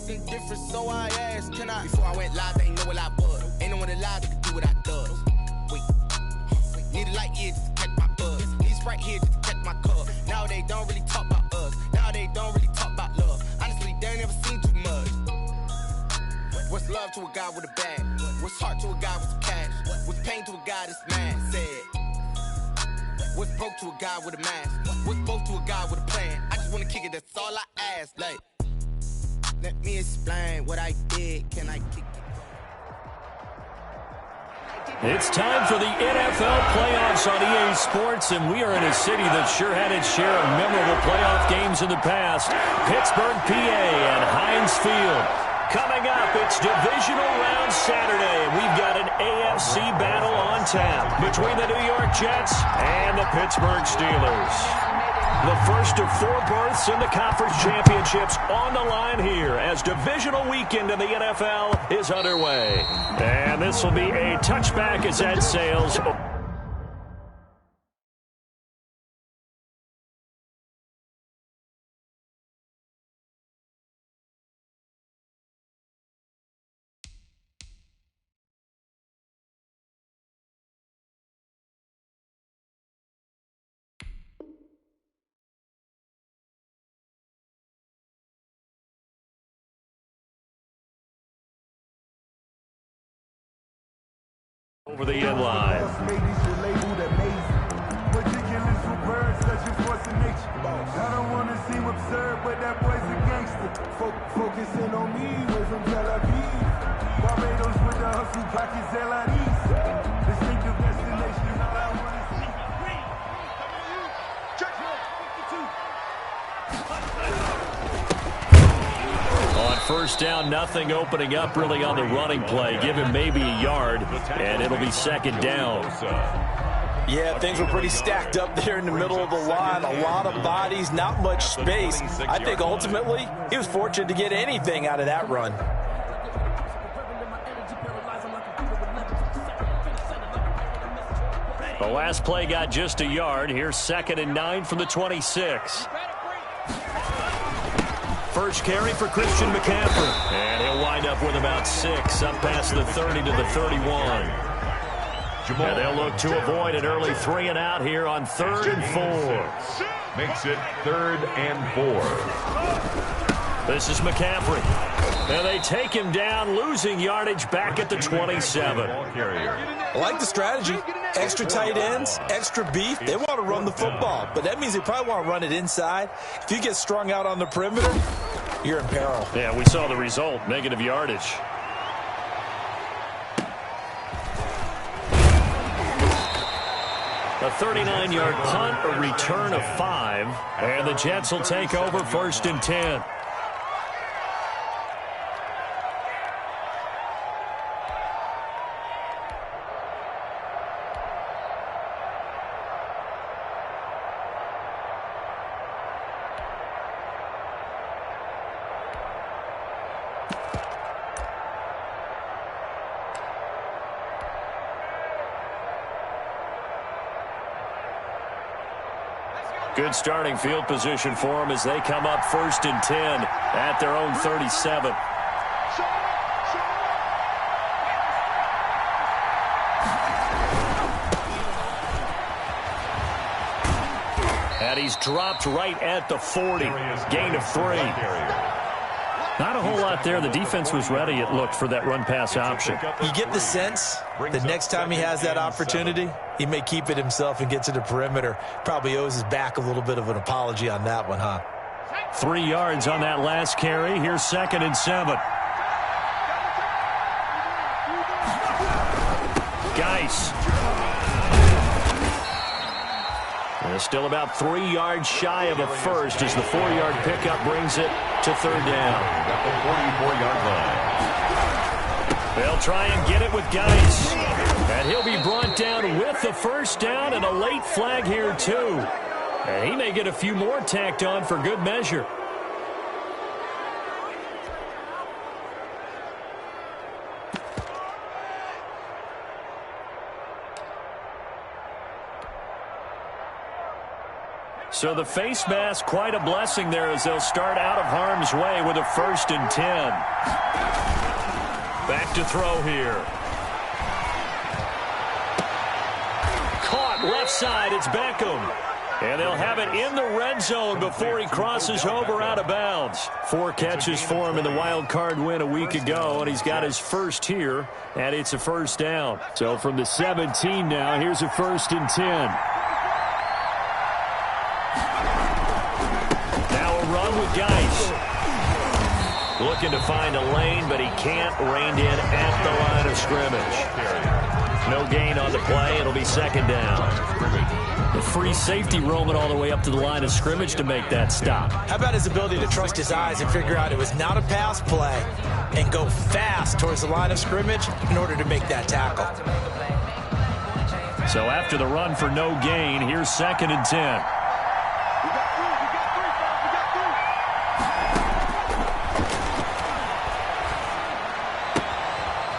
something different, so I asked, can I? Before I went live, they ain't know what I was. Ain't no one alive that could do what I does. Wait, need a light year just to catch my buzz. Need Sprite here just to catch my cup. Now they don't really talk about us. Now they don't really talk about love. Honestly, they ain't never seen too much. What's love to a guy with a bag? What's heart to a guy with some cash? What's pain to a guy that's mad? Said. What's broke to a guy with a mask? What's both to a guy with a plan? I just wanna kick it, that's all I ask. Like, let me explain what I did. Can I kick it? It's time for the NFL playoffs on EA Sports, and we are in a city that sure had its share of memorable playoff games in the past. Pittsburgh, PA, and Heinz Field. Coming up, it's Divisional Round Saturday, and we've got an AFC battle on tap between the New York Jets and the Pittsburgh Steelers. The first of 4 berths in the conference championships on the line here as divisional weekend in the NFL is underway. And this will be a touchback as that sails over the end line. I don't want to seem absurd, but that boy's a gangster. Focusing on me, way from Tel Aviv. Barbados with the hustle, pockets LIDs. Distinctive destination, all I want to see. On first down, nothing opening up really on the running play. Give him maybe a yard, and it'll be second down. Yeah, things were pretty stacked up there in the middle of the line. A lot of bodies, not much space. I think ultimately he was fortunate to get anything out of that run. The last play got just a yard. Here's 2nd and 9 from the 26. First carry for Christian McCaffrey. And he'll wind up with about 6 up past the 30 to the 31. And they'll look to avoid an early 3 and out here on 3rd and 4. Makes it 3rd and 4. This is McCaffrey. And they take him down, losing yardage back at the 27. I like the strategy. Extra tight ends, extra beef. They want to run the football, but that means they probably want to run it inside. If you get strung out on the perimeter, you're in peril. Yeah, we saw the result, negative yardage. A 39-yard punt, a return of 5, and the Jets will take over 1st and 10. Good starting field position for them as they come up 1st and 10 at their own 37. And he's dropped right at the 40. Gain of 3. Not a whole lot there. The defense was ready, it looked, for that run-pass option. You get the sense that next time he has that opportunity, he may keep it himself and get to the perimeter. Probably owes his back a little bit of an apology on that one, huh? 3 yards on that last carry. Here's 2nd and 7. Geis. And still about 3 yards shy of a first as the 4-yard pickup brings it to 3rd down. At the 44-yard line. They'll try and get it with Geis. And he'll be brought down with the first down and a late flag here, too. And he may get a few more tacked on for good measure. So the face mask, quite a blessing there as they'll start out of harm's way with a 1st and 10. Back to throw here. Caught left side. It's Beckham. And they'll have it in the red zone before he crosses over out of bounds. 4 catches for him in the wild card win a week ago, and he's got his first here, and it's a 1st down. So from the 17 now, here's a 1st and 10. Now a run with Geis. Looking to find a lane, but he can't. Reined in at the line of scrimmage. No gain on the play. It'll be 2nd down. The free safety roaming all the way up to the line of scrimmage to make that stop. How about his ability to trust his eyes and figure out it was not a pass play and go fast towards the line of scrimmage in order to make that tackle. So after the run for no gain, here's 2nd and 10.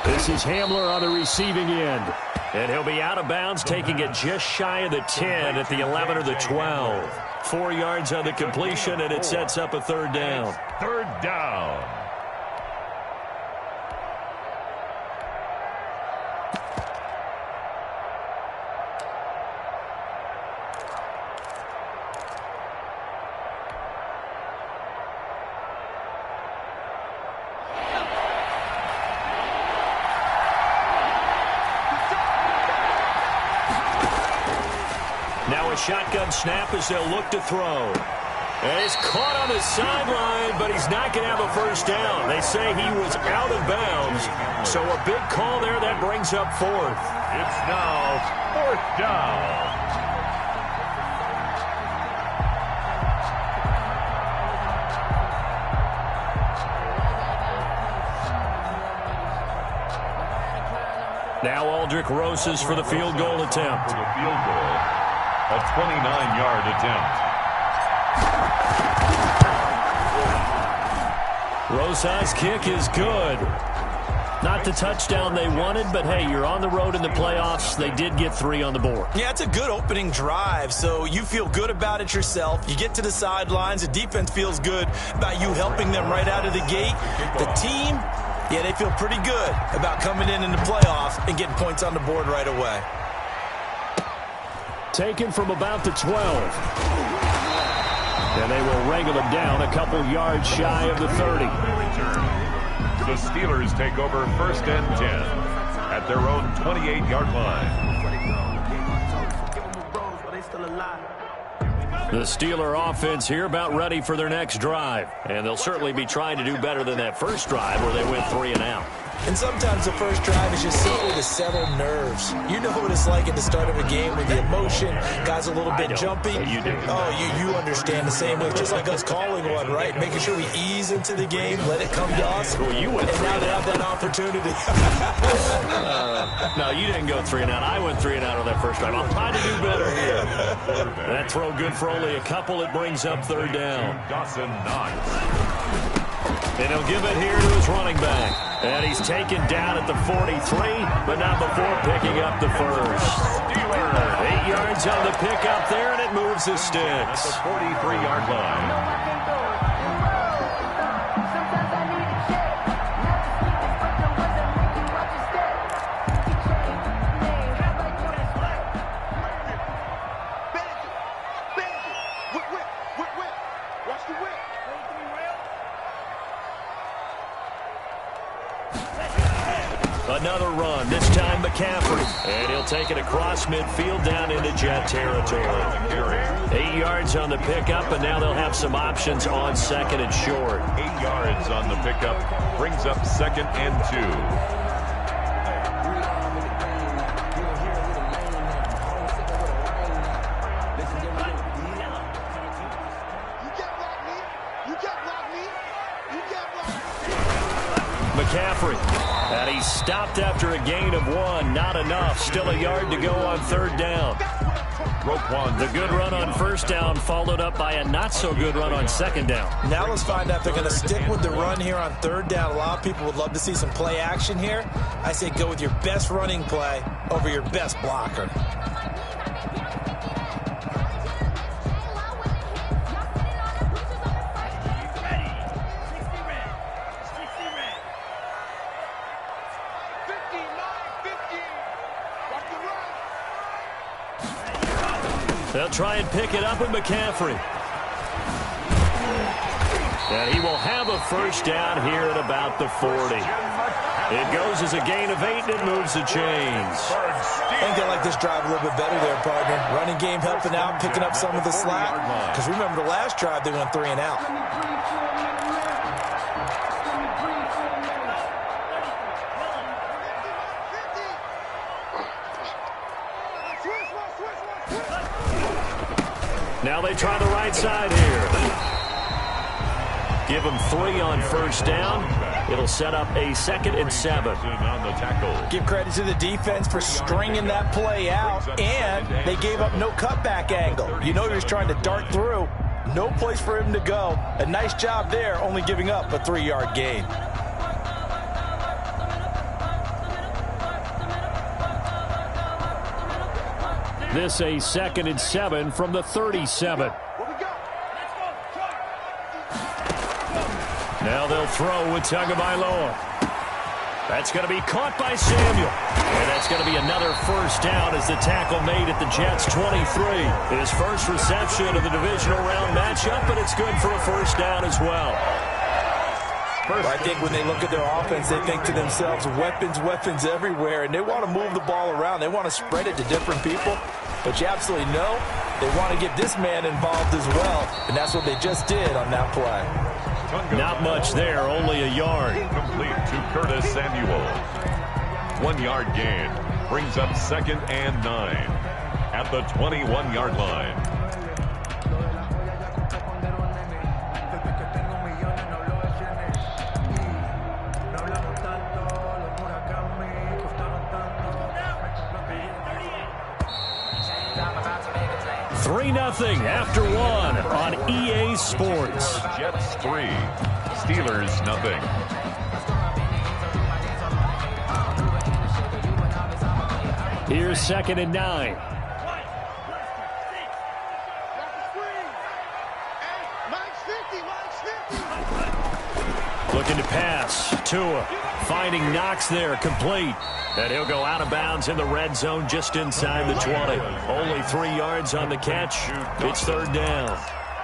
This is Hamler on the receiving end. And he'll be out of bounds, taking it just shy of the 10 at the 11 or the 12. 4 yards on the completion, and it sets up a 3rd down. 3rd down. Shotgun snap as they'll look to throw. And he's caught on the sideline, but he's not going to have a 1st down. They say he was out of bounds. So a big call there. That brings up 4th. It's now 4th down. Now Aldrich Rosas for the field goal attempt. For the field goal. A 29-yard attempt. Rosas' kick is good. Not the touchdown they wanted, but hey, you're on the road in the playoffs. They did get 3 on the board. Yeah, it's a good opening drive, so you feel good about it yourself. You get to the sidelines. The defense feels good about you helping them right out of the gate. The team, yeah, they feel pretty good about coming in the playoffs and getting points on the board right away. Taken from about the 12. And they will wrangle him down a couple yards shy of the 30. The Steelers take over 1st and 10 at their own 28-yard line. The Steeler offense here about ready for their next drive. And they'll certainly be trying to do better than that first drive where they went 3 and out. And sometimes the first drive is just simply to settle nerves. You know what it's like at the start of a game with the emotion, guys a little bit jumpy. You do. Oh, you understand the same way. Just like us calling one, right? Making sure we ease into the game, let it come to us. Well, you went and now they have that opportunity. No, you didn't go 3 and out. I went 3 and out on that first drive. I'll try to do better here. That throw good for only a couple. It brings up 3rd down. Dawson Knox. And he'll give it here to his running back. And he's taken down at the 43, but not before picking up the 1st. 8 yards on the pickup there, and it moves the sticks. At the 43-yard line. Another run, this time McCaffrey. And he'll take it across midfield down into Jet territory. 8 yards on the pickup, and now they'll have some options on 2nd and short. 8 yards on the pickup brings up 2nd and 2. McCaffrey. And he's stopped after a gain of 1. Not enough. Still a yard to go on 3rd down. The good run on 1st down followed up by a not-so-good run on 2nd down. Now let's find out if they're going to stick with the run here on 3rd down. A lot of people would love to see some play action here. I say go with your best running play over your best blocker. They'll try and pick it up with McCaffrey. And he will have a first down here at about the 40. It goes as a gain of 8, and it moves the chains. I think they like this drive a little bit better there, partner. Running game helping out, picking up some of the slack. Because remember the last drive, they went 3 and out. Now they try the right side here. Give them 3 on first down. It'll set up a 2nd and 7. Give credit to the defense for stringing that play out, and they gave up no cutback angle. You know he was trying to dart through. No place for him to go. A nice job there, only giving up a 3-yard gain. This a 2nd and 7 from the 37. Now they'll throw with Tagovailoa. That's going to be caught by Samuel. And that's going to be another first down as the tackle made at the Jets' 23. His first reception of the divisional round matchup, but it's good for a first down as well. Well, I think when they look at their offense, they think to themselves, weapons, weapons everywhere, and they want to move the ball around. They want to spread it to different people. But you absolutely know they want to get this man involved as well, and that's what they just did on that play. Not much there, only a yard. Complete to Curtis Samuel. 1-yard gain brings up 2nd and 9 at the 21-yard line. Nothing after 1 on EA Sports. Jets 3, Steelers nothing. Here's 2nd and 9. Looking to pass. Tua finding Knox there, complete. And he'll go out of bounds in the red zone just inside the 20. Only 3 yards on the catch. It's 3rd down.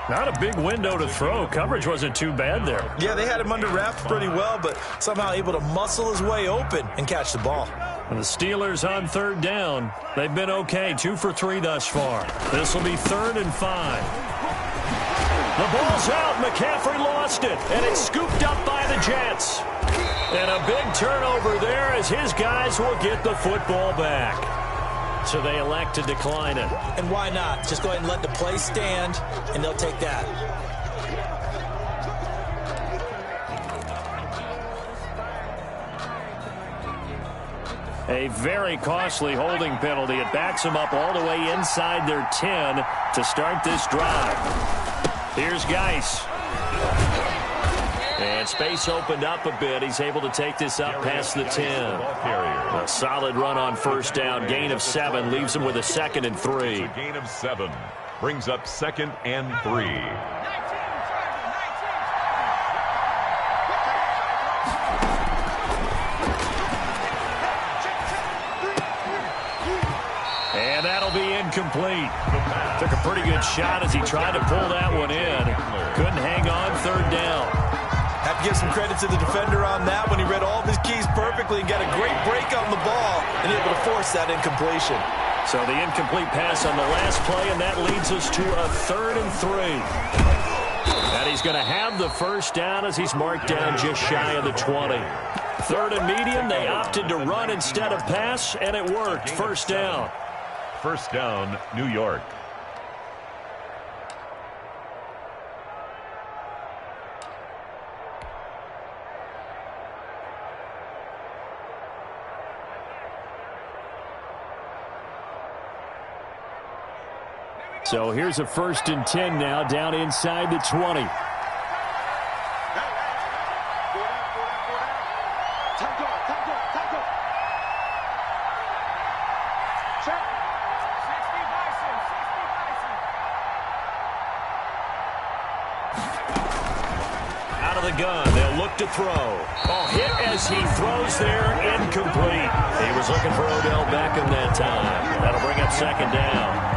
Not a big window to throw. Coverage wasn't too bad there. Yeah, they had him under wraps pretty well, but somehow able to muscle his way open and catch the ball. And the Steelers on 3rd down. They've been okay, 2 for 3 thus far. This will be 3rd and 5. The ball's out. McCaffrey lost it, and it's scooped up by the Jets. And a big turnover there as his guys will get the football back. So they elect to decline it. And why not? Just go ahead and let the play stand, and they'll take that. A very costly holding penalty. It backs them up all the way inside their 10 to start this drive. Here's Geis. And space opened up a bit. He's able to take this up past the 10. A solid run on first down. Gain of 7 leaves him with a 2nd and 3. A gain of 7 brings up 2nd and 3. And that'll be incomplete. Took a pretty good shot as he tried to pull that one in. Couldn't hang on 3rd down. Have to give some credit to the defender on that when he read all of his keys perfectly and got a great break on the ball and able to force that incompletion. So the incomplete pass on the last play, and that leads us to a 3rd and 3. And he's going to have the first down as he's marked down just shy of the 20. 3rd and medium, they opted to run instead of pass, and it worked. First down. First down, New York. So here's a 1st and 10 now, down inside the 20. Out of the gun, they'll look to throw. Oh, hit as he throws there, incomplete. He was looking for Odell Beckham that time. That'll bring up 2nd down.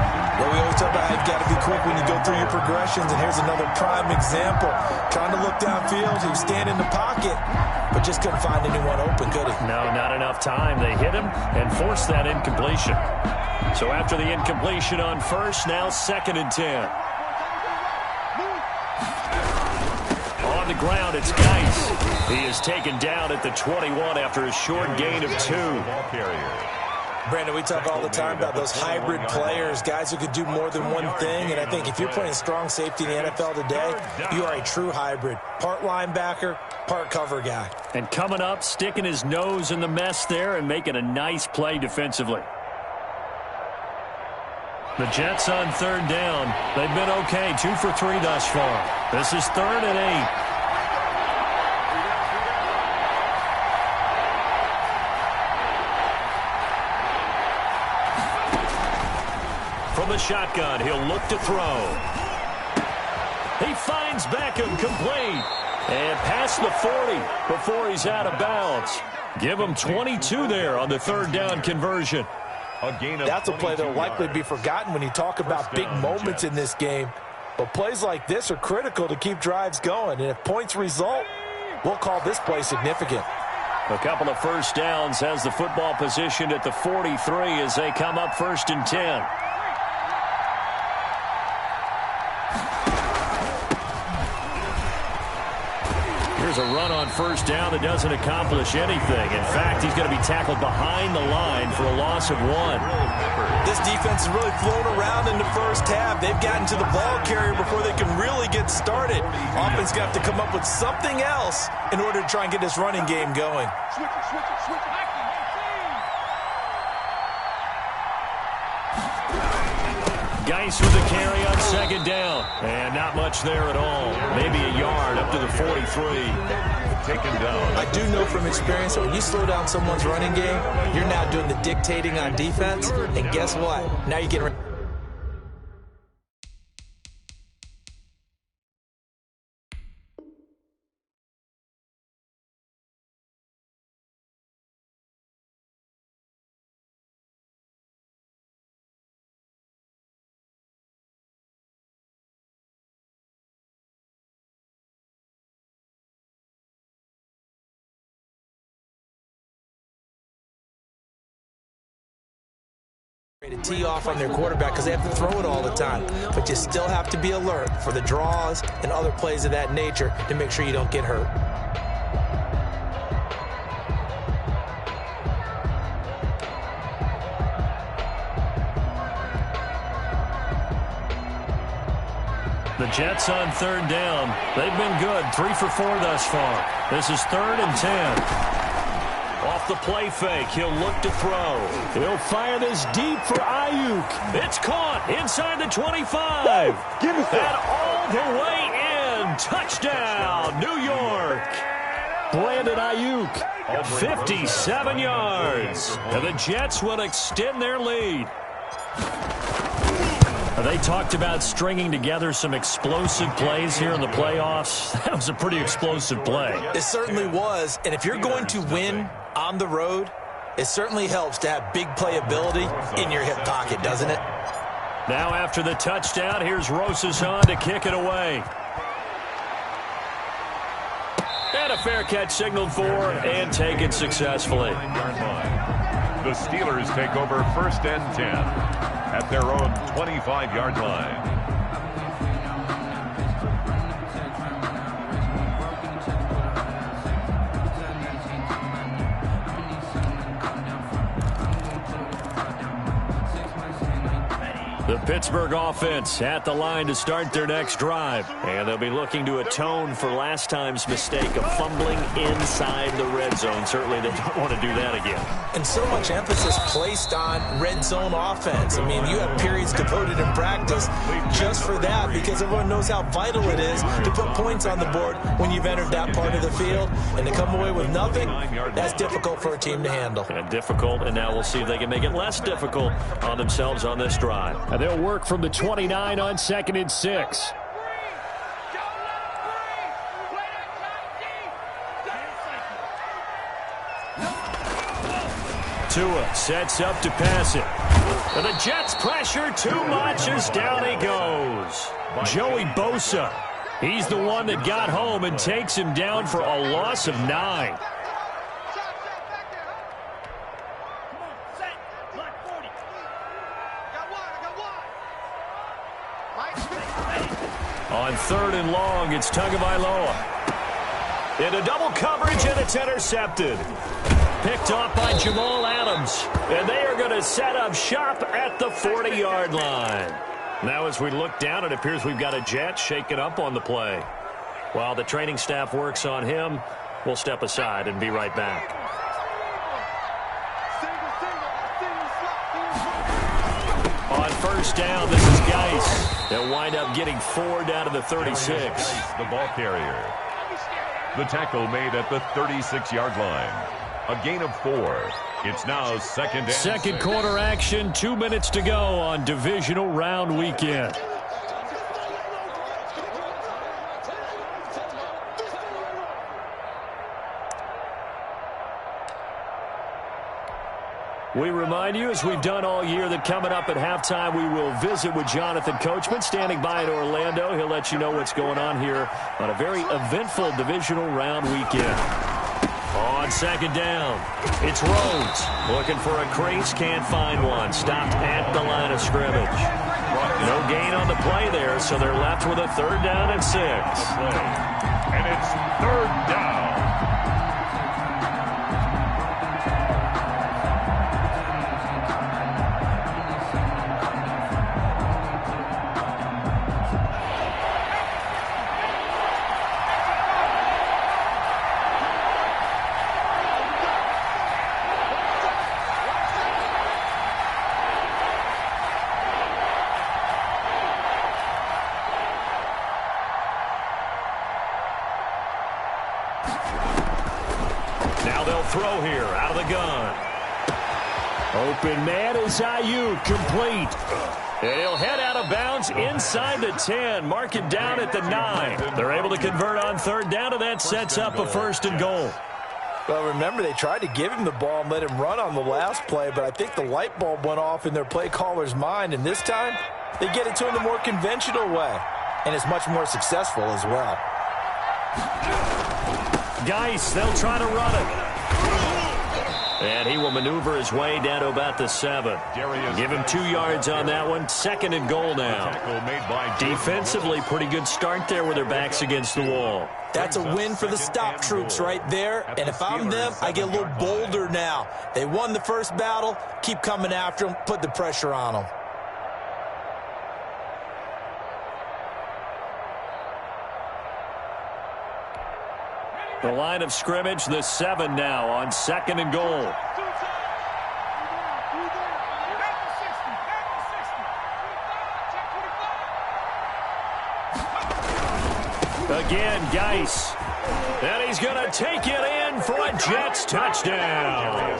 And we always talk about how you've got to be quick when you go through your progressions, and here's another prime example. Trying to look downfield, he was standing in the pocket, but just couldn't find anyone open, could he? No, not enough time. They hit him and forced that incompletion. So after the incompletion on first, now 2nd and 10. On the ground, it's Geis. He is taken down at the 21 after a short gain of 2. Brandon, we talk all the time about those hybrid players, guys who could do more than one thing, and I think if you're playing strong safety in the NFL today, you are a true hybrid. Part linebacker, part cover guy. And coming up, sticking his nose in the mess there and making a nice play defensively. The Jets on 3rd down. They've been okay, 2 for 3 thus far. This is 3rd and 8. From the shotgun, he'll look to throw. He finds Beckham complete. And past the 40 before he's out of bounds. Give him 22 there on the 3rd down conversion. That's a play that will likely be forgotten when you talk about big moments in this game. But plays like this are critical to keep drives going. And if points result, we'll call this play significant. A couple of first downs has the football positioned at the 43 as they come up 1st and 10. Here's a run on 1st down that doesn't accomplish anything. In fact, he's going to be tackled behind the line for a loss of 1. This defense has really flown around in the first half. They've gotten to the ball carrier before they can really get started. Offense got to come up with something else in order to try and get this running game going. Geis with the carry on 2nd down. And not much there at all. Maybe a yard up to the 43. Taken down. I do know from experience that when you slow down someone's running game, you're now doing the dictating on defense. And guess what? Now you get... to tee off on their quarterback because they have to throw it all the time. But you still have to be alert for the draws and other plays of that nature to make sure you don't get hurt. The Jets on 3rd down. They've been good. 3 for 4 thus far. This is 3rd and 10. Off the play fake, he'll look to throw. He'll fire this deep for Ayuk. It's caught inside the 25. And all the way in. Touchdown, New York. Brandon Ayuk, 57 yards. And the Jets will extend their lead. They talked about stringing together some explosive plays here in the playoffs. That was a pretty explosive play. It certainly was. And if you're going to win on the road, it certainly helps to have big playability in your hip pocket, doesn't it? Now after the touchdown, here's Rosason to kick it away. And a fair catch signaled for and taken successfully. The Steelers take over 1st and 10 at their own 25-yard line. The Pittsburgh offense at the line to start their next drive. And they'll be looking to atone for last time's mistake of fumbling inside the red zone. Certainly they don't want to do that again. And so much emphasis placed on red zone offense. I mean, you have periods devoted in practice just for that because everyone knows how vital it is to put points on the board when you've entered that part of the field. And to come away with nothing, that's difficult for a team to handle. And difficult, and now we'll see if they can make it less difficult on themselves on this drive. And they'll work from the 29 on 2nd and 6. Tua sets up to pass it. And the Jets pressure too much as down he goes. Joey Bosa. He's the one that got home and takes him down for a loss of 9. On 3rd and long, it's Tagovailoa. Into double coverage, and it's intercepted. Picked off by Jamal Adams. And they are going to set up shop at the 40-yard line. Now as we look down, it appears we've got a Jet shaken up on the play. While the training staff works on him, we'll step aside and be right back. On 1st down, this is Geis. They'll wind up getting 4 down to the 36. The ball carrier. The tackle made at the 36-yard line. A gain of 4. It's now second quarter action. 2 minutes to go on divisional round weekend. We remind you, as we've done all year, that coming up at halftime, we will visit with Jonathan Coachman, standing by in Orlando. He'll let you know what's going on here on a very eventful divisional round weekend. On 2nd down, it's Rhodes. Looking for a crease, can't find one. Stopped at the line of scrimmage. No gain on the play there, so they're left with a 3rd down and 6. And it's 3rd down. Throw here out of the gun. Open man is Ayuk, complete. And he'll head out of bounds inside the 10. Mark it down at the 9. They're able to convert on 3rd down, and that sets up a 1st and goal. Well, remember, they tried to give him the ball and let him run on the last play, but I think the light bulb went off in their play caller's mind, and this time they get it to him the more conventional way, and it's much more successful as well. Geis, they'll try to run it. And he will maneuver his way down to about the 7. Give him 2 yards on that one. 2nd and goal now. Defensively, pretty good start there with their backs against the wall. That's a win for the stop troops right there. And if I'm them, I get a little bolder now. They won the first battle. Keep coming after them. Put the pressure on them. The line of scrimmage, the 7 now on 2nd and goal. Again, Geis. And he's going to take it in for a Jets touchdown.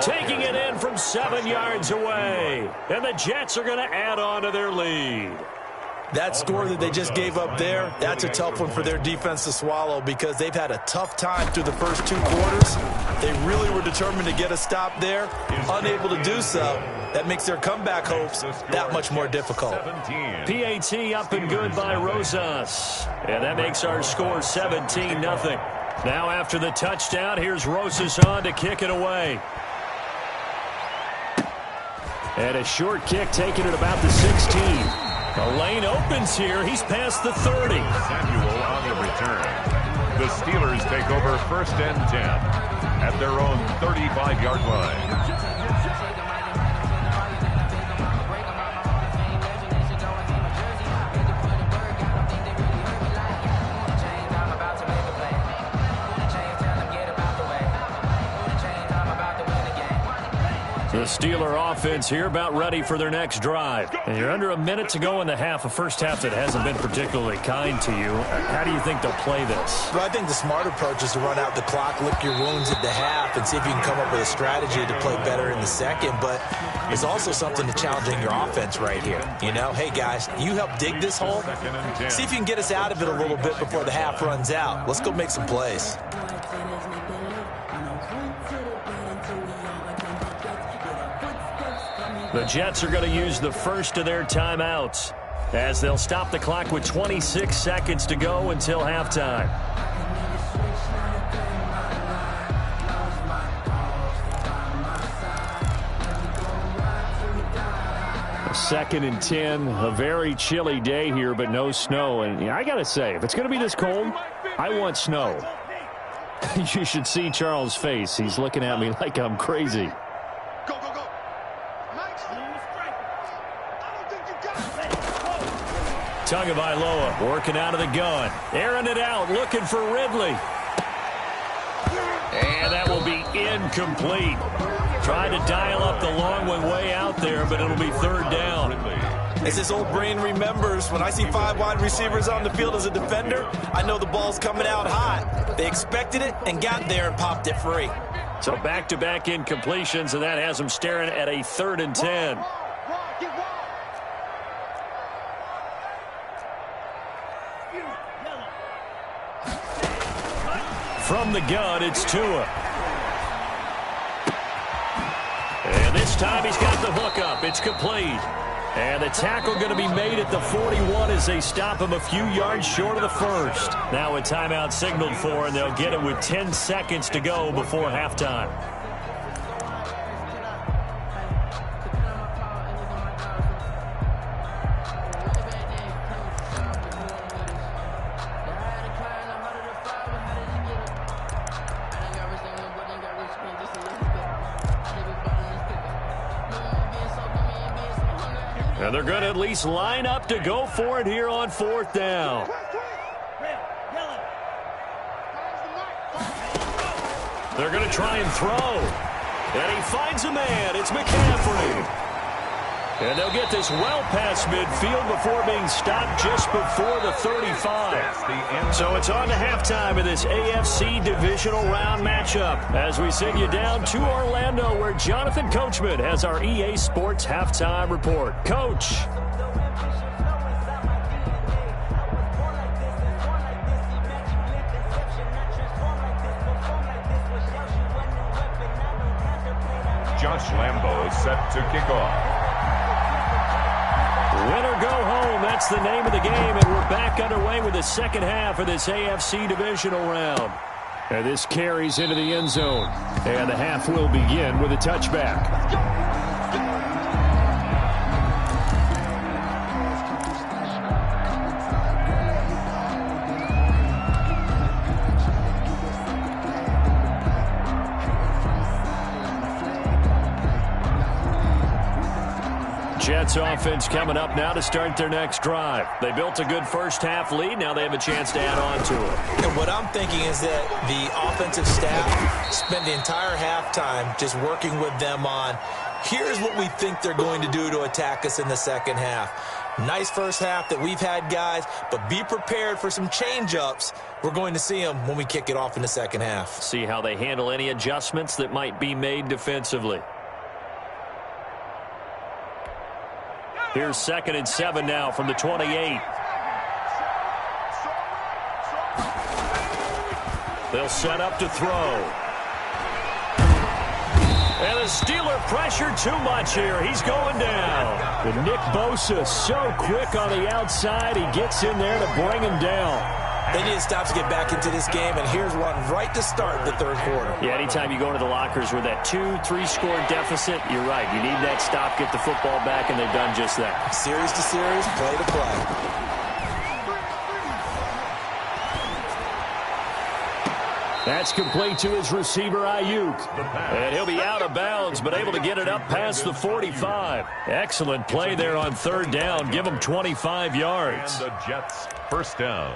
Taking it in from 7 yards away. And the Jets are going to add on to their lead. That score that they just gave up there, that's a tough one for their defense to swallow because they've had a tough time through the first 2 quarters. They really were determined to get a stop there, unable to do so. That makes their comeback hopes that much more difficult. PAT up and good by Rosas. And that makes our score 17-0. Now after the touchdown, here's Rosas on to kick it away. And a short kick taken at about the 16. The lane opens here. He's past the 30. Samuel on the return. The Steelers take over 1st and 10 at their own 35-yard line. The Steeler offense here about ready for their next drive. And you're under a minute to go in the half, a first half that hasn't been particularly kind to you. How do you think they'll play this? Well, I think the smart approach is to run out the clock, lick your wounds at the half, and see if you can come up with a strategy to play better in the second. But it's also something to challenging your offense right here. You know, hey, guys, you help dig this hole. See if you can get us out of it a little bit before the half runs out. Let's go make some plays. The Jets are going to use the first of their timeouts as they'll stop the clock with 26 seconds to go until halftime. Second and 10, a very chilly day here, but no snow. And I got to say, if it's going to be this cold, I want snow. You should see Charles' face. He's looking at me like I'm crazy. Go, go, go. Tagovailoa working out of the gun. Airing it out, looking for Ridley. And that will be incomplete. Tried to dial up the long one way out there, but it'll be third down. As this old brain remembers, when I see 5 wide receivers on the field as a defender, I know the ball's coming out hot. They expected it and got there and popped it free. So back-to-back incompletions, and that has them staring at a 3rd and 10. From the gun, it's Tua. And this time he's got the hook up. It's complete. And the tackle going to be made at the 41 as they stop him a few yards short of the first. Now a timeout signaled for, and they'll get it with 10 seconds to go before halftime. And they're going to at least line up to go for it here on 4th down. They're going to try and throw. And he finds a man. It's McCaffrey. And they'll get this well past midfield before being stopped just before the 35. So it's on to halftime of this AFC divisional round matchup as we send you down to Orlando, where Jonathan Coachman has our EA Sports halftime report. Coach. Josh Lambo set to kick off. Win or go home, that's the name of the game, and we're back underway with the second half of this AFC divisional round. And this carries into the end zone, and the half will begin with a touchback. Jets offense coming up now to start their next drive. They built a good first half lead. Now they have a chance to add on to it. And what I'm thinking is that the offensive staff spent the entire halftime just working with them on, here's what we think they're going to do to attack us in the second half. Nice first half that we've had, guys, but be prepared for some change-ups. We're going to see them when we kick it off in the second half. See how they handle any adjustments that might be made defensively. Here's 2nd and 7 now from the 28. They'll set up to throw. And the Steeler pressure too much here. He's going down. But Nick Bosa so quick on the outside. He gets in there to bring him down. They need to stop to get back into this game, and here's one right to start the third quarter. Yeah, anytime you go into the lockers with that 2-3 score deficit, you're right. You need that stop, get the football back, and they've done just that. Series to series, play to play. That's complete to his receiver, Ayuk. And he'll be out of bounds, but able to get it up past the 45. Excellent play there on 3rd down. Give him 25 yards. And the Jets, first down.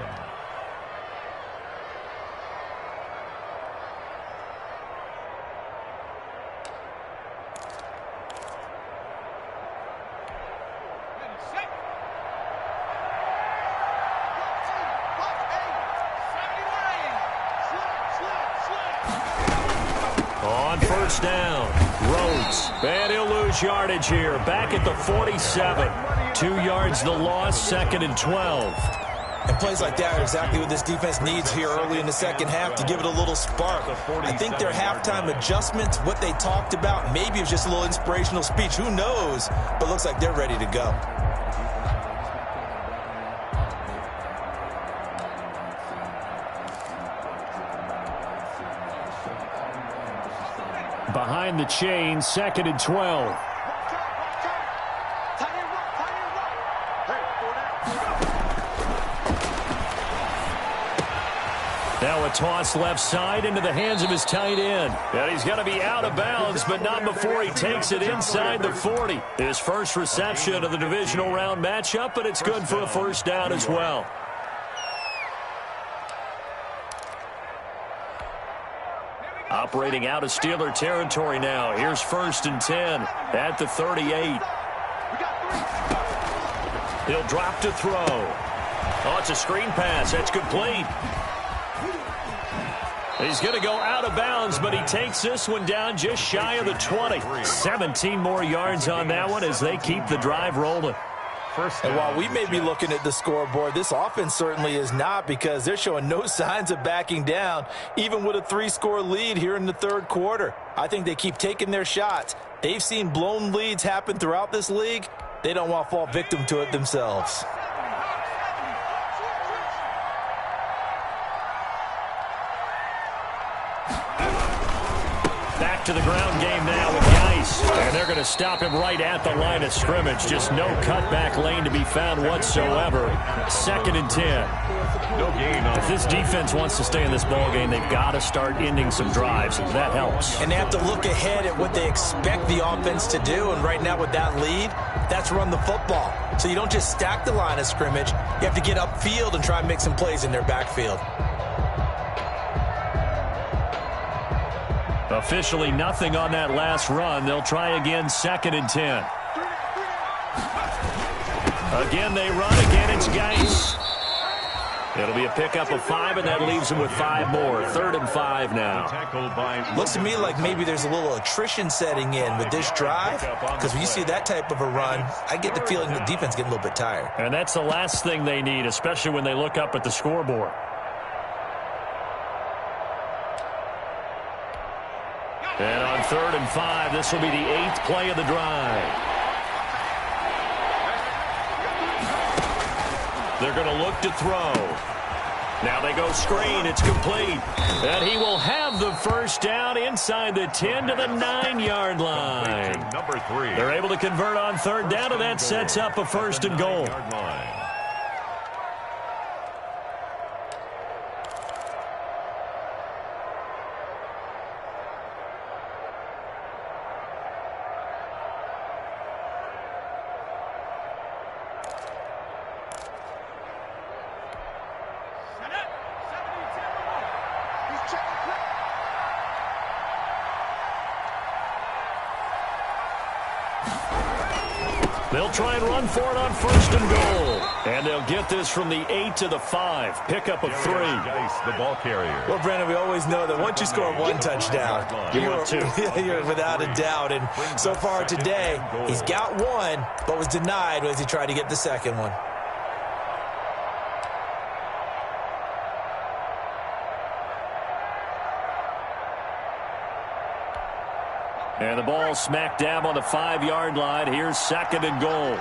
On first down, Rhodes. And he'll lose yardage here. Back at the 47. 2 yards the loss, 2nd and 12. And plays like that are exactly what this defense needs here early in the second half to give it a little spark. I think their halftime adjustments, what they talked about, maybe it was just a little inspirational speech. Who knows? But looks like they're ready to go. Behind the chain, 2nd and 12. Now a toss left side into the hands of his tight end. And he's going to be out of bounds, but not before he takes it inside the 40. His first reception of the divisional round matchup, but it's good for a first down as well. Operating out of Steeler territory now. Here's 1st and 10 at the 38. He'll drop to throw. Oh, it's a screen pass. That's complete. He's going to go out of bounds, but he takes this one down just shy of the 20. 17 more yards on that one as they keep the drive rolling. And while we may be looking at the scoreboard, this offense certainly is not, because they're showing no signs of backing down, even with a 3-score lead here in the third quarter. I think they keep taking their shots. They've seen blown leads happen throughout this league. They don't want to fall victim to it themselves. Back to the ground game now with Geis. And they're going to stop him right at the line of scrimmage. Just no cutback lane to be found whatsoever. 2nd and 10. No gain. If this defense wants to stay in this ballgame, they've got to start ending some drives. That helps. And they have to look ahead at what they expect the offense to do. And right now with that lead, that's run the football. So you don't just stack the line of scrimmage. You have to get upfield and try and make some plays in their backfield. Officially nothing on that last run. They'll try again, 2nd and 10. Again, they run. Again, it's Geis. It'll be a pickup of 5, and that leaves them with 5 more. 3rd and 5 now. Looks to me like maybe there's a little attrition setting in with this drive, because when you see that type of a run, I get the feeling the defense getting a little bit tired. And that's the last thing they need, especially when they look up at the scoreboard. And on 3rd and 5, this will be the 8th play of the drive. They're going to look to throw. Now they go screen. It's complete. And he will have the first down inside the 10 to the 9-yard line. Number 3. They're able to convert on 3rd down, and that sets up a 1st and goal. They'll try and run for it on 1st and goal. And they'll get this from the 8 to the 5. Pickup of 3. Geis, the ball carrier. Well, Brandon, we always know that once you score 1 touchdown, you're without a doubt. And so far today, he's got 1, but was denied as he tried to get the 2nd one. And the ball smack dab on the 5-yard line. Here's 2nd and goal.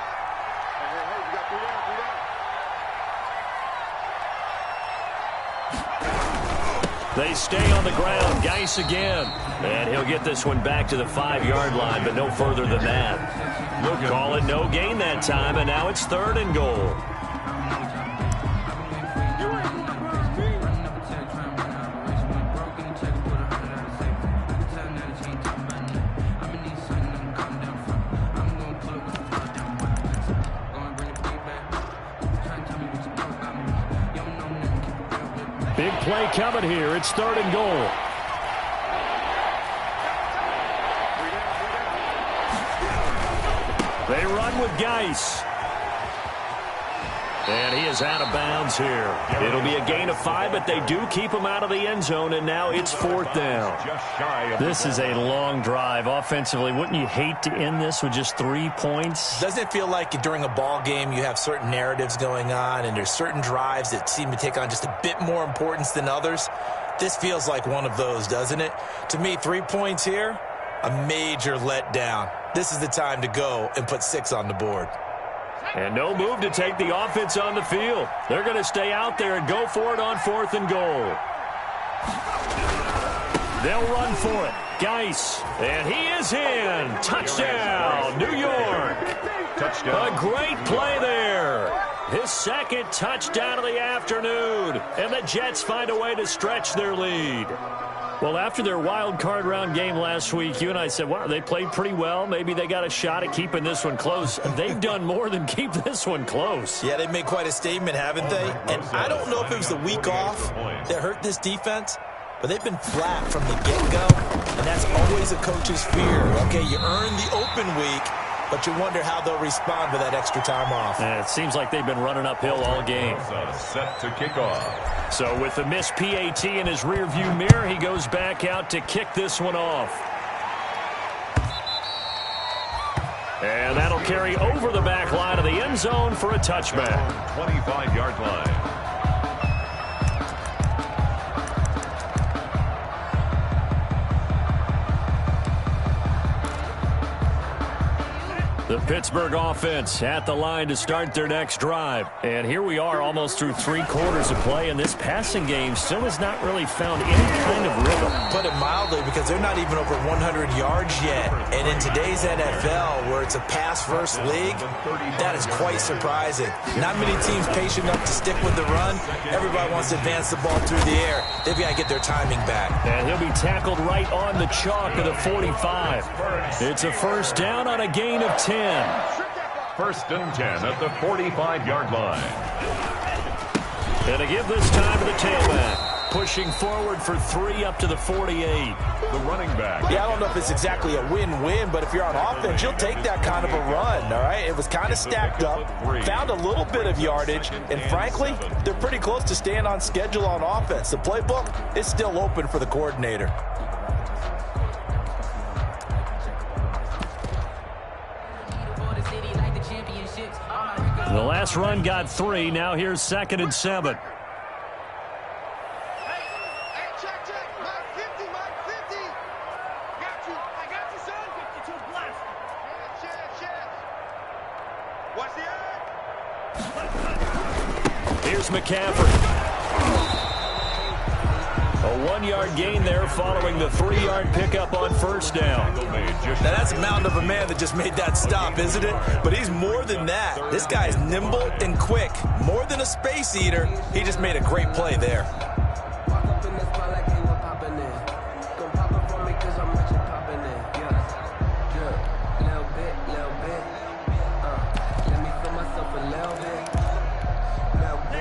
They stay on the ground. Geis again. And he'll get this one back to the 5-yard line, but no further than that. We'll call it no gain that time, and now it's 3rd and goal. Big play coming here. It's 3rd and goal. They run with Geis. And he is out of bounds here. It'll be a gain of 5, but they do keep him out of the end zone, and now it's 4th down. This is a long drive offensively. Wouldn't you hate to end this with just 3 points? Doesn't it feel like during a ball game you have certain narratives going on, and there's certain drives that seem to take on just a bit more importance than others? This feels like one of those, doesn't it? To me, 3 points here, a major letdown. This is the time to go and put 6 on the board. And no move to take the offense on the field. They're going to stay out there and go for it on 4th and goal. They'll run for it. Geis. And he is in. Touchdown, New York. Touchdown. A great play there. His 2nd touchdown of the afternoon. And the Jets find a way to stretch their lead. Well, after their wild card round game last week, you and I said, wow, they played pretty well. Maybe they got a shot at keeping this one close. They've done more than keep this one close. Yeah, they've made quite a statement, haven't they? And I don't know if it was the week off that hurt this defense, but they've been flat from the get-go, and that's always a coach's fear. Okay, you earn the open week, but you wonder how they'll respond with that extra time off. And it seems like they've been running uphill all game. Set to kick off. So with the missed PAT in his rearview mirror, he goes back out to kick this one off. And that'll carry over the back line of the end zone for a touchback. 25-yard line. The Pittsburgh offense at the line to start their next drive. And here we are almost through 3 quarters of play, and this passing game still has not really found any kind of rhythm. Put it mildly, because they're not even over 100 yards yet. And in today's NFL, where it's a pass-first league, that is quite surprising. Not many teams patient enough to stick with the run. Everybody wants to advance the ball through the air. They've got to get their timing back. And he'll be tackled right on the chalk of the 45. It's a first down on a gain of 10. 1st and 10 at the 45-yard line. And to give this time to the tailback. Pushing forward for 3 up to the 48. The running back. Yeah, I don't know if it's exactly a win-win, but if you're on offense, you'll take that kind of a run, all right? It was kind of stacked up, found a little bit of yardage, and frankly, they're pretty close to staying on schedule on offense. The playbook is still open for the coordinator. The last run got 3. Now here's 2nd and 7. Here's McCaffrey. A 1-yard gain there following the 3-yard pickup on 1st down. Now that's a mountain of a man that just made that stop, isn't it? But he's more than that. This guy is nimble and quick. More than a space eater. He just made a great play there.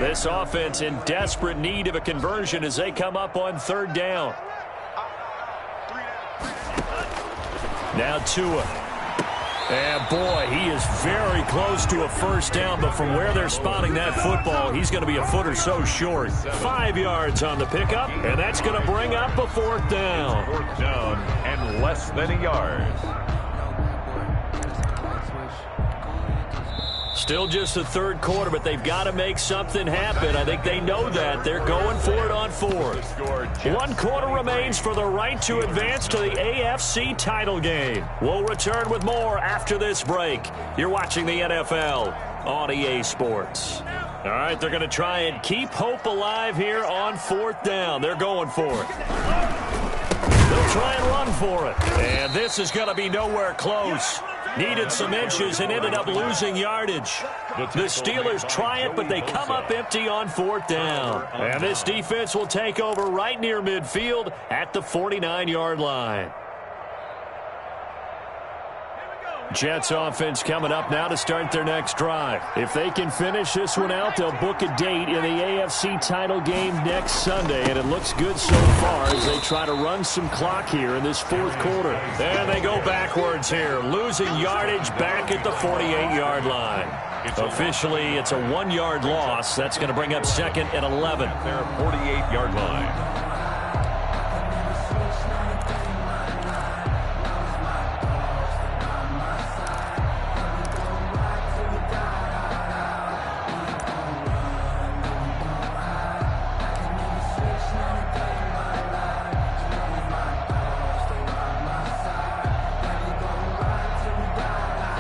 This offense in desperate need of a conversion as they come up on 3rd down. Now Tua. And boy, he is very close to a first down, but from where they're spotting that football, he's going to be a foot or so short. 5 yards on the pickup, and that's going to bring up a 4th down. 4th down and less than a yard. Still just the 3rd quarter, but they've got to make something happen. I think they know that. They're going for it on 4th. 1 quarter remains for the right to advance to the AFC title game. We'll return with more after this break. You're watching the NFL on EA Sports. All right, they're going to try and keep hope alive here on 4th down. They're going for it. They'll try and run for it. And this is going to be nowhere close. Needed some inches and ended up losing yardage. The Steelers try it, but they come up empty on 4th down. And this defense will take over right near midfield at the 49-yard line. Jets offense coming up now to start their next drive. If they can finish this one out, they'll book a date in the AFC title game next Sunday, and it looks good so far as they try to run some clock here in this 4th quarter. And they go backwards here, losing yardage back at the 48-yard line. Officially, it's a 1-yard loss. That's going to bring up 2nd and 11. Their 48-yard line.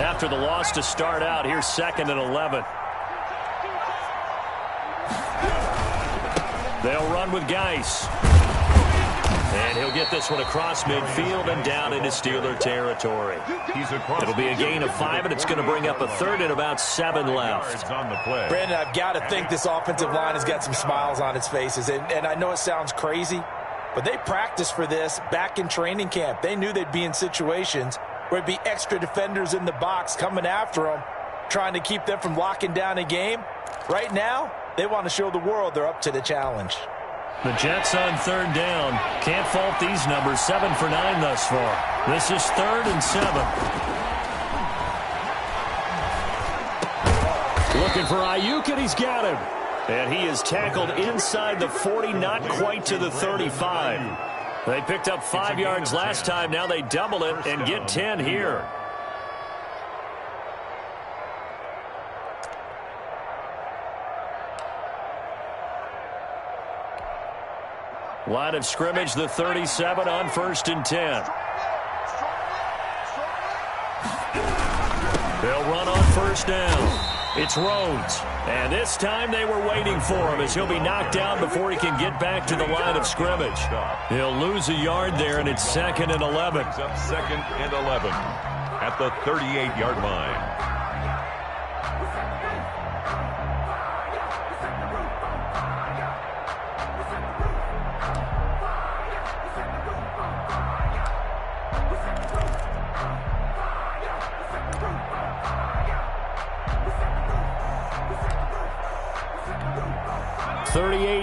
After the loss to start out, here's 2nd and 11. They'll run with Geis. And he'll get this one across midfield and down into Steeler territory. It'll be a gain of 5, and it's going to bring up a 3rd and about 7 left. Brandon, I've got to think this offensive line has got some smiles on its faces. And I know it sounds crazy, but they practiced for this back in training camp. They knew they'd be in situations where it'd be extra defenders in the box coming after them, trying to keep them from locking down a game. Right now, they want to show the world they're up to the challenge. The Jets on 3rd down. Can't fault these numbers. 7 for 9 thus far. This is 3rd and 7. Looking for Ayuk, and he's got him. And he is tackled inside the 40, not quite to the 35. They picked up 5 yards last time. Now they double it and get 10 here. Line of scrimmage, the 37 on 1st and 10. They'll run on 1st down. It's Rhodes. And this time they were waiting for him as he'll be knocked down before he can get back to the line of scrimmage. He'll lose a yard there, and it's 2nd and 11. Up 2nd and 11 at the 38-yard line.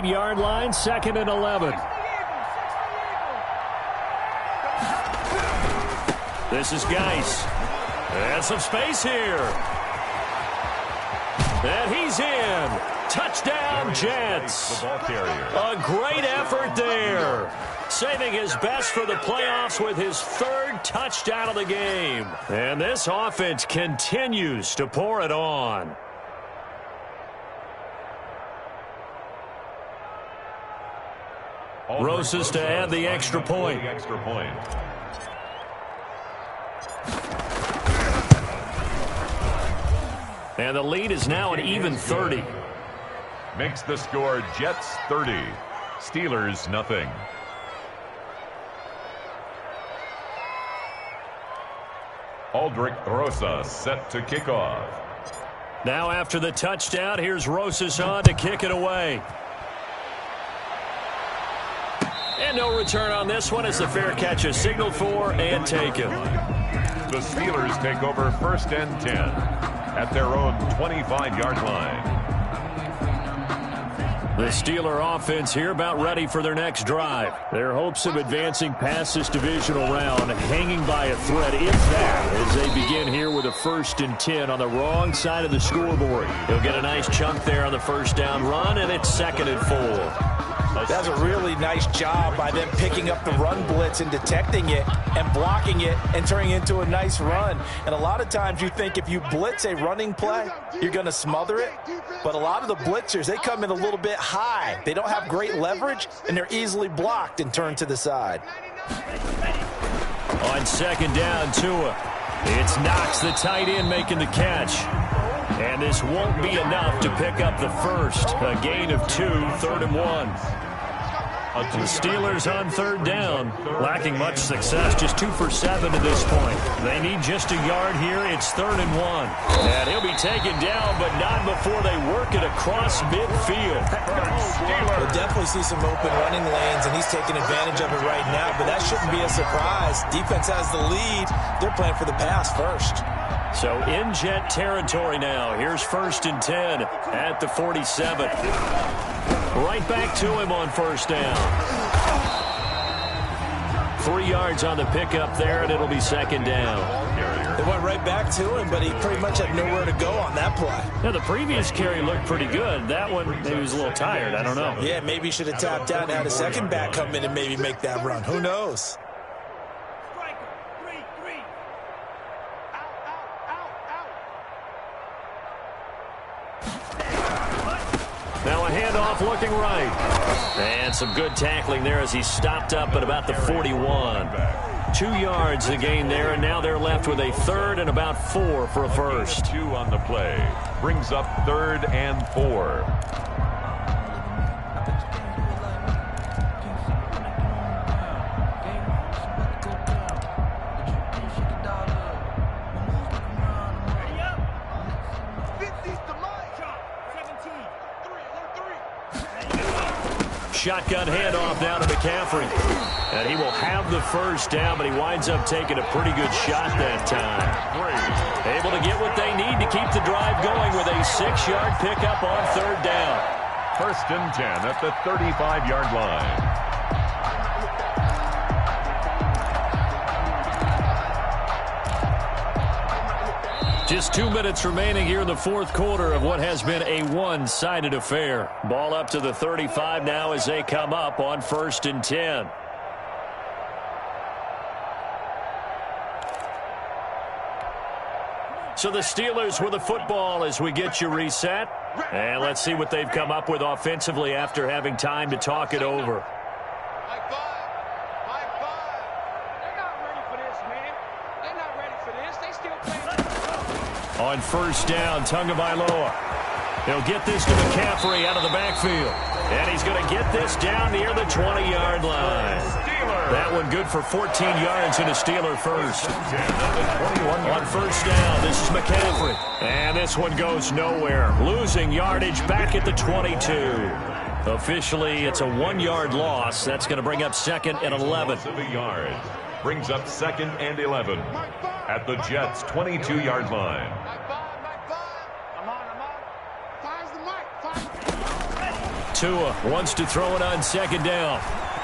Yard line, 2nd and 11. This is Geis. And some space here. And he's in. Touchdown, Jets. A great effort there. Saving his best for the playoffs with his 3rd touchdown of the game. And this offense continues to pour it on. Roses to add the extra point. And the lead is now an even 30. Makes the score Jets 30, Steelers nothing. Aldrich Rosas set to kick off. Now after the touchdown, here's Rosas on to kick it away. And no return on this one as the fair catch is signaled for and taken. The Steelers take over 1st and 10 at their own 25-yard line. The Steeler offense here about ready for their next drive. Their hopes of advancing past this divisional round hanging by a thread, if that, as they begin here with a 1st and 10 on the wrong side of the scoreboard. He'll get a nice chunk there on the 1st down run, and it's 2nd and 4. That's a really nice job by them picking up the run blitz and detecting it and blocking it and turning it into a nice run. And a lot of times you think if you blitz a running play, you're going to smother it. But a lot of the blitzers, they come in a little bit high. They don't have great leverage, and they're easily blocked and turned to the side. On 2nd down, Tua. It's Knox, the tight end, making the catch. And this won't be enough to pick up the 1st. A gain of 2, 3rd and 1. The Steelers on 3rd down, lacking much success, just 2 for 7 to this point. They need just a yard here. It's 3rd and 1. And he'll be taken down, but not before they work it across midfield. We'll definitely see some open running lanes, and he's taking advantage of it right now, but that shouldn't be a surprise. Defense has the lead. They're playing for the pass first. So in Jet territory now. Here's 1st and 10 at the 47. Right back to him on 1st down. 3 yards on the pickup there, and it'll be 2nd down. They went right back to him, but he pretty much had nowhere to go on that play. Yeah, the previous carry looked pretty good. That one, maybe he was a little tired. I don't know. Yeah, maybe he should have tapped out and had a second back come in and maybe make that run. Who knows? Now a handoff looking right. And some good tackling there as he stopped up at about the 41. 2 yards the gain there, and now they're left with a third and about 4 for a first. 2 on the play. Brings up 3rd and 4. Shotgun handoff now to McCaffrey. And he will have the first down, but he winds up taking a pretty good shot that time. Able to get what they need to keep the drive going with a 6-yard pickup on 3rd down. 1st and 10 at the 35-yard line. Just 2 minutes remaining here in the 4th quarter of what has been a one-sided affair. Ball up to the 35 now as they come up on 1st and 10. So the Steelers with the football as we get you reset. And let's see what they've come up with offensively after having time to talk it over. On 1st down, Tagovailoa. He'll get this to McCaffrey out of the backfield. And he's going to get this down near the 20-yard line. That one good for 14 yards and a Steeler first. On 1st down, this is McCaffrey. And this one goes nowhere. Losing yardage back at the 22. Officially, it's a 1-yard loss. That's going to bring up 2nd and 11. Brings up 2nd and 11 at the Jets' 22-yard line. Tua wants to throw it on 2nd down.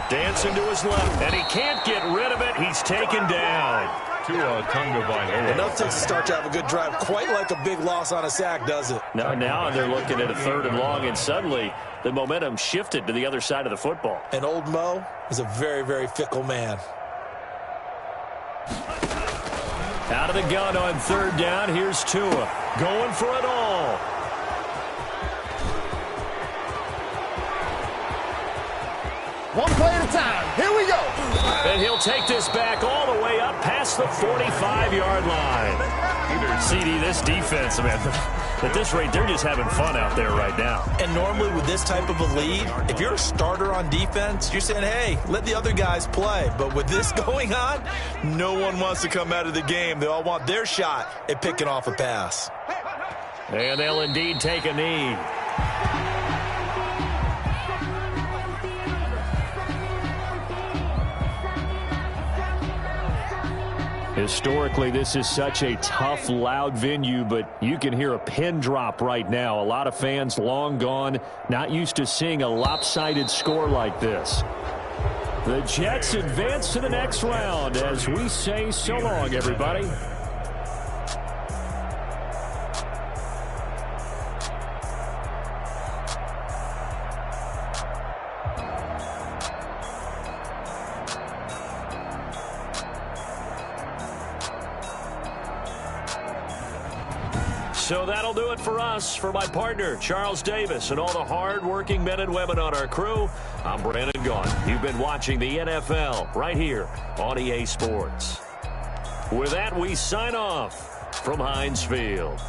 Dancing to his left, and he can't get rid of it. He's taken down. Tua Tagovailoa. Enough to start to have a good drive. Quite like a big loss on a sack, does it? Now they're looking at a 3rd and long, and suddenly the momentum shifted to the other side of the football. And old Mo is a very, very fickle man. Out of the gun on 3rd down. Here's Tua going for it all. One play at a time. Here we go. And he'll take this back all the way up past the 45-yard line. CD, this defense, man, at this rate, they're just having fun out there right now. And normally with this type of a lead, if you're a starter on defense, you're saying, hey, let the other guys play. But with this going on, no one wants to come out of the game. They all want their shot at picking off a pass. And they'll indeed take a knee. Historically, this is such a tough, loud venue, but you can hear a pin drop right now. A lot of fans long gone, not used to seeing a lopsided score like this. The Jets advance to the next round as we say so long, everybody. So that'll do it for us. For my partner, Charles Davis, and all the hard-working men and women on our crew, I'm Brandon Gaughan. You've been watching the NFL right here on EA Sports. With that, we sign off from Heinz Field.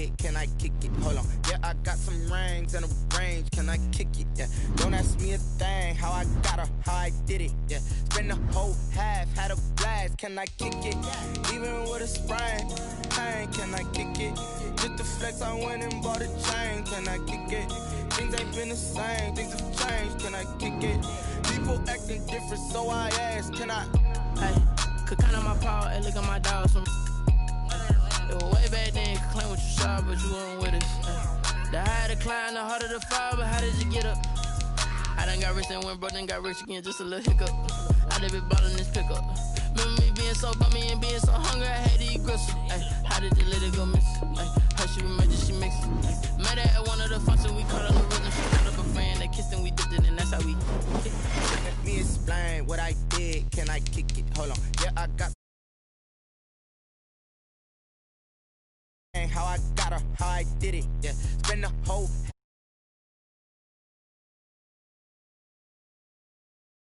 did, can I kick it? Hold on, yeah, I got some rings and a range, can I kick it? Yeah, don't ask me a thing, how I got her, how I did it. Yeah, spend the whole half, had a blast, can I kick it? Even with a sprain, pain, can I kick it? Just the flex, I went and bought a chain, can I kick it? Things ain't been the same, things have changed, can I kick it? People acting different, so I ask, can I? Hey, could count on my power, hey, look at my dogs from. It was way back then, could claim what you saw, but you weren't with us. Hey. The higher the climb, the harder the fall, but how did you get up? I done got rich and went broke, then got rich again, just a little hiccup. I done been bottling this pickup. Remember me being so bummy and being so hungry, I had to eat gristle. Ay, how did the little go miss? Ay, how she remember she mixed. Met her at one of the functions, we caught up the rhythm. She caught up a friend, they kissed and we dipped it, and that's how we. Let me explain what I did, can I kick it? Hold on, yeah, I got. How I got her, how I did it, yeah. Spend the whole